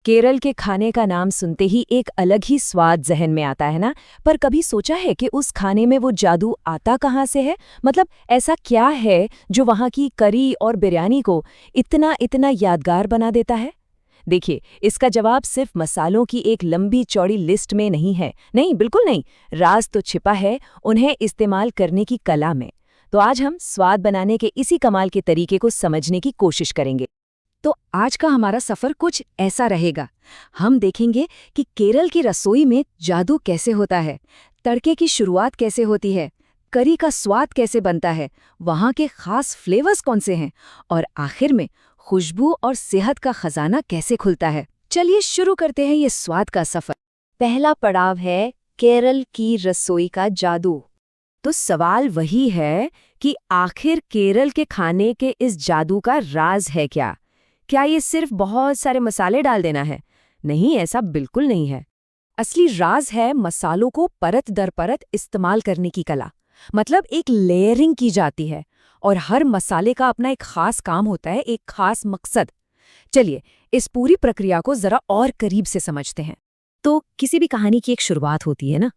केरल के खाने का नाम सुनते ही एक अलग ही स्वाद जहन में आता है ना। पर कभी सोचा है कि उस खाने में वो जादू आता कहाँ से है? मतलब ऐसा क्या है जो वहाँ की करी और बिरयानी को इतना इतना यादगार बना देता है? देखिए, इसका जवाब सिर्फ मसालों की एक लंबी चौड़ी लिस्ट में नहीं है। नहीं, बिल्कुल नहीं। राज तो छिपा है उन्हें इस्तेमाल करने की कला में। तो आज हम स्वाद बनाने के इसी कमाल के तरीके को समझने की कोशिश करेंगे। तो आज का हमारा सफर कुछ ऐसा रहेगा। हम देखेंगे कि केरल की रसोई में जादू कैसे होता है, तड़के की शुरुआत कैसे होती है, करी का स्वाद कैसे बनता है, वहाँ के खास फ्लेवर्स कौन से हैं, और आखिर में खुशबू और सेहत का खजाना कैसे खुलता है। चलिए शुरू करते हैं ये स्वाद का सफर। पहला पड़ाव है केरल की रसोई का जादू। तो सवाल वही है कि आखिर केरल के खाने के इस जादू का राज है क्या? क्या ये सिर्फ बहुत सारे मसाले डाल देना है? नहीं, ऐसा बिल्कुल नहीं है। असली राज है मसालों को परत दर परत इस्तेमाल करने की कला। मतलब एक लेयरिंग की जाती है और हर मसाले का अपना एक खास काम होता है, एक खास मकसद। चलिए इस पूरी प्रक्रिया को जरा और करीब से समझते हैं। तो किसी भी कहानी की एक शुरुआत होती है ना।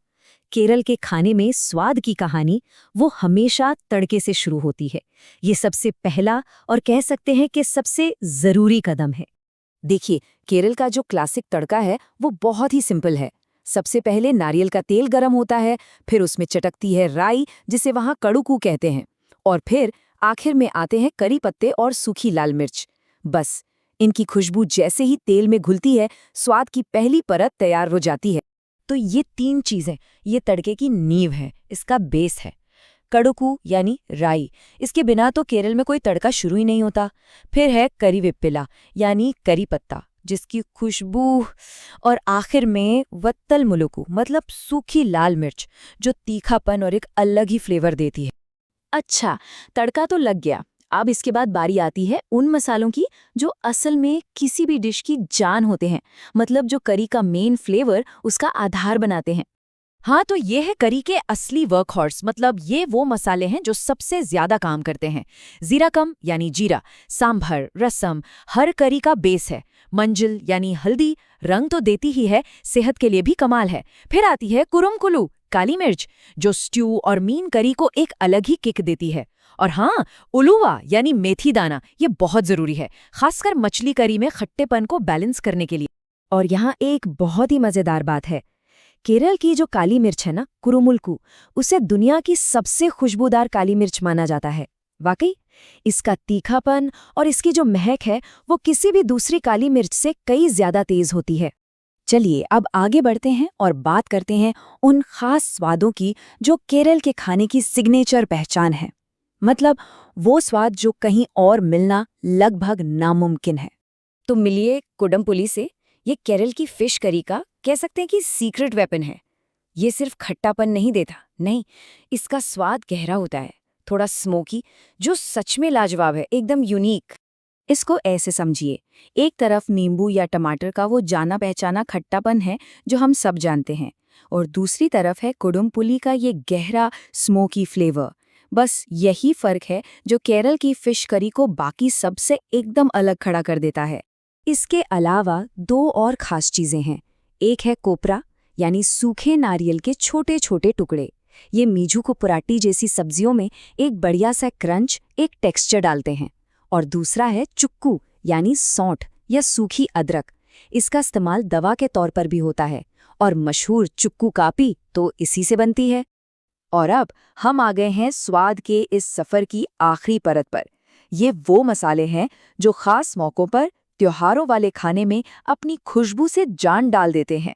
केरल के खाने में स्वाद की कहानी वो हमेशा तड़के से शुरू होती है। ये सबसे पहला और कह सकते हैं कि सबसे जरूरी कदम है। देखिए, केरल का जो क्लासिक तड़का है वो बहुत ही सिंपल है। सबसे पहले नारियल का तेल गरम होता है, फिर उसमें चटकती है राई, जिसे वहाँ कड़ुकू कहते हैं, और फिर आखिर में आते हैं करी पत्ते और सूखी लाल मिर्च। बस इनकी खुशबू जैसे ही तेल में घुलती है, स्वाद की पहली परत तैयार हो जाती है। तो ये तीन चीजें ये तड़के की नींव है, इसका बेस है। कड़ुकू यानी राई, इसके बिना तो केरल में कोई तड़का शुरू ही नहीं होता। फिर है करी विप्पिला यानी करी पत्ता, जिसकी खुशबू, और आखिर में वत्तल मुलुकू मतलब सूखी लाल मिर्च, जो तीखापन और एक अलग ही फ्लेवर देती है। अच्छा, तड़का तो लग गया। अब इसके बाद बारी आती है उन मसालों की जो असल में किसी भी डिश की जान होते हैं, मतलब जो करी का मेन फ्लेवर उसका आधार बनाते हैं। हाँ, तो ये है करी के असली वर्कहॉर्स, मतलब ये वो मसाले हैं जो सबसे ज्यादा काम करते हैं। जीराकम यानी जीरा, सांभर, रसम, हर करी का बेस है। मंजिल यानी हल्दी, रंग तो देती ही है, सेहत के लिए भी कमाल है। फिर आती है कुरुमकुलू, काली मिर्च, जो स्ट्यू और मीन करी को एक अलग ही किक देती है। और हाँ, उलुवा यानी मेथी दाना, ये बहुत जरूरी है, खासकर मछली करी में खट्टेपन को बैलेंस करने के लिए। और यहाँ एक बहुत ही मजेदार बात है। केरल की जो काली मिर्च है ना, कुरुमुल्कू, उसे दुनिया की सबसे खुशबूदार काली मिर्च माना जाता है। वाकई, इसका तीखापन और इसकी जो महक है वो किसी भी दूसरी काली मिर्च से कई ज्यादा तेज होती है। चलिए अब आगे बढ़ते हैं और बात करते हैं उन खास स्वादों की जो केरल के खाने की सिग्नेचर पहचान है। मतलब वो स्वाद जो कहीं और मिलना लगभग नामुमकिन है। तो मिलिए कुडमपुली से। ये केरल की फिश करी का कह सकते हैं कि सीक्रेट वेपन है। ये सिर्फ खट्टापन नहीं देता, नहीं, इसका स्वाद गहरा होता है, थोड़ा स्मोकी, जो सच में लाजवाब है, एकदम यूनिक। इसको ऐसे समझिए, एक तरफ नींबू या टमाटर का वो जाना पहचाना खट्टापन है जो हम सब जानते हैं, और दूसरी तरफ है कुडुमपुली का ये गहरा स्मोकी फ्लेवर। बस यही फर्क है जो केरल की फिश करी को बाकी सबसे एकदम अलग खड़ा कर देता है। इसके अलावा दो और खास चीजें हैं। एक है कोपरा यानी सूखे नारियल के छोटे छोटे टुकड़े। ये मीठू को पुराटी जैसी सब्जियों में एक बढ़िया सा क्रंच, एक टेक्सचर डालते हैं। और दूसरा है चुक्कू यानी सौंठ या सूखी अदरक। इसका इस्तेमाल दवा के तौर पर भी होता है, और मशहूर चुक्कू कापी तो इसी से बनती है। और अब हम आ गए हैं स्वाद के इस सफर की आखिरी परत पर। ये वो मसाले हैं जो खास मौक़ों पर, त्योहारों वाले खाने में अपनी खुशबू से जान डाल देते हैं।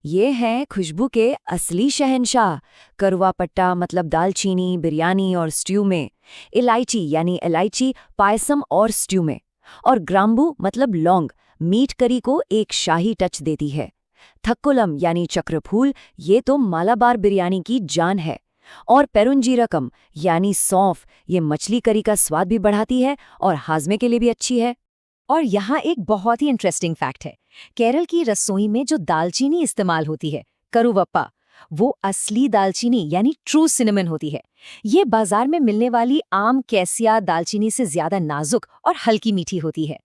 ये हैं खुशबू के असली शहंशाह। करुआ पट्टा मतलब दालचीनी बिरयानी और स्ट्यू में, इलायची यानी इलायची पायसम और स्ट्यू में, और ग्राम्बू मतलब लौंग मीट करी को एक शाही टच देती है। थक्कुलम यानी चक्रफूल, ये तो मालाबार बिरयानी की जान है। और पेरुंजीरकम यानी सौंफ, ये मछली करी का स्वाद भी बढ़ाती है और हाजमे के लिए भी अच्छी है। और यहाँ एक बहुत ही इंटरेस्टिंग फैक्ट है। केरल की रसोई में जो दालचीनी इस्तेमाल होती है, करुवप्पा, वो असली दालचीनी यानी ट्रू सिनेमन होती है। ये बाजार में मिलने वाली आम कैसिया दालचीनी से ज्यादा नाजुक और हल्की मीठी होती है।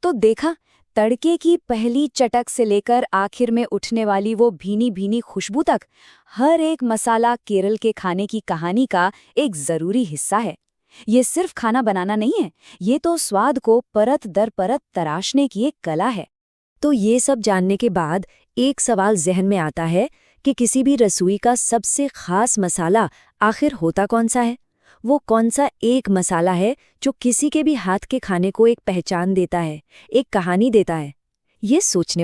तो देखा, तड़के की पहली चटक से लेकर आखिर में उठने वाली वो भीनी भीनी खुशबू तक, हर एक मसाला केरल के खाने की कहानी का एक ज़रूरी हिस्सा है। ये सिर्फ खाना बनाना नहीं है, ये तो स्वाद को परत दर परत तराशने की एक कला है। तो ये सब जानने के बाद एक सवाल ज़हन में आता है कि किसी भी रसोई का सबसे ख़ास मसाला आखिर होता कौन सा है? वो कौन सा एक मसाला है जो किसी के भी हाथ के खाने को एक पहचान देता है, एक कहानी देता है? ये सोचने